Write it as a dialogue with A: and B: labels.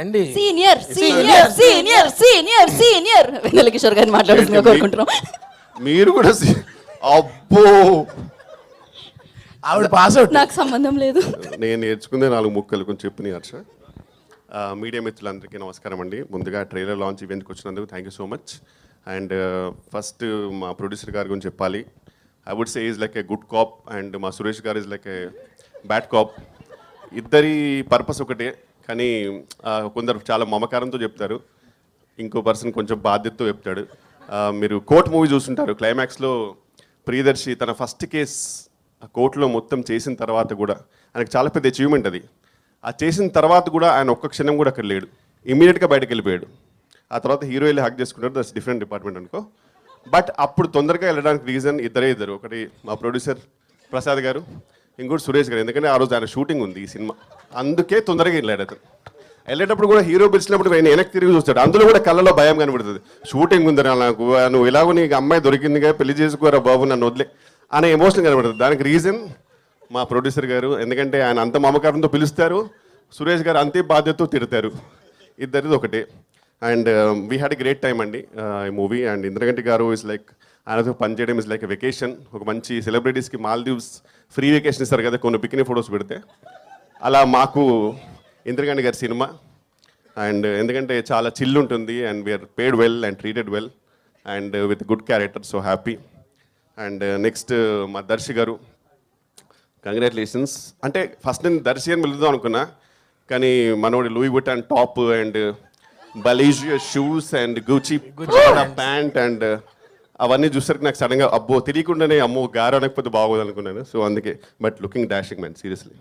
A: అండి
B: senior senior senior senior senior Vennela Kishore గారిని మాట్లాడుతుందిగా కోరుకుంటున్నాం.
C: మీరు కూడా అబ్బో
A: ఆవిడ పాస్ అవుట్.
B: నాకు సంబంధం లేదు.
C: నేను నేర్చుకుందే 4 ముక్కలు కొంచెం చెప్పినాయి హర్ష. మీడియా మిత్రులందరికీ నమస్కారం అండి. ముందుగా ట్రైలర్ లాంచ్ ఈవెంట్కి వచ్చినందుకు thank you so much. And first మా ప్రొడ్యూసర్ గారి గురించి చెప్పాలి. I would say is like a good cop and మా సురేష్ గారు is like a bad cop. ఇద్దరి పర్పస్ ఒకటే, కానీ కొందరు చాలా మమకారంతో చెప్తారు, ఇంకో పర్సన్ కొంచెం బాధ్యతతో చెప్తాడు. మీరు కోర్ట్ మూవీ చూస్తుంటారు, క్లైమాక్స్లో ప్రియదర్శి తన ఫస్ట్ కేస్ కోర్టులో మొత్తం చేసిన తర్వాత కూడా ఆయనకు చాలా పెద్ద అచీవ్మెంట్ అది. ఆ చేసిన తర్వాత కూడా ఆయన ఒక్క క్షణం కూడా అక్కడ లేడు, ఇమీడియట్గా బయటకు వెళ్ళిపోయాడు. ఆ తర్వాత హీరో వెళ్ళి హ్యాక్ చేసుకుంటారు, దట్స్ డిఫరెంట్ డిపార్ట్మెంట్ అనుకో. బట్ అప్పుడు తొందరగా వెళ్ళడానికి రీజన్ ఇద్దరు, ఒకటి మా ప్రొడ్యూసర్ ప్రసాద్ గారు, ఇంకోటి సురేష్ గారు. ఎందుకంటే ఆ రోజు ఆయన షూటింగ్ ఉంది ఈ సినిమా, అందుకే తొందరగా వెళ్ళాడు అతను. వెళ్ళేటప్పుడు కూడా హీరో పిలిచినప్పుడు ఆయన వెనక్కి తిరిగి చూస్తాడు, అందులో కూడా కళ్ళలో భయం కనబడుతుంది. షూటింగ్ ఉందని నాకు, నువ్వు ఇలాగో నీకు అమ్మాయి దొరికిందిగా పెళ్లి చేసుకోరా బాబు నన్ను వదిలే అనే ఎమోషన్ కనబడుతుంది. దానికి రీజన్ మా ప్రొడ్యూసర్ గారు, ఎందుకంటే ఆయన అంత మమకారంతో పిలుస్తారు, సురేష్ గారు అంతే బాధ్యతతో తిడతారు. ఇద్దరిది ఒకటే. And we had a great time అండి ఈ మూవీ. అండ్ ఇంద్రగంటి గారు ఇస్ లైక్, ఆయనతో పనిచేయడం ఇస్ లైక్ ఎ వెకేషన్. ఒక మంచి సెలబ్రిటీస్కి మాల్దీవ్స్ ఫ్రీ వెకేషన్ ఇస్తారు కదా కొన్ని బికినీ ఫొటోస్ పెడితే, అలా మాకు ఇంద్రగంటి గారి సినిమా. అండ్ ఎందుకంటే చాలా చిల్ ఉంటుంది and we are paid well and treated well and with good character, so happy. And next మా దర్శి గారు, కంగ్రాచులేషన్స్. అంటే ఫస్ట్ నేను దర్శి అని పిలుద్దాం అనుకున్నా, కానీ మనోడి Louis Vuitton top and Balenciaga shoes and Gucci pant and అవన్నీ చూసరికి నాకు సడన్గా అబ్బో తెలియకుండానే అమ్మో గారు అనకపోతే బాగోదు అనుకున్నాను. సో అందుకే, but looking dashing man, seriously.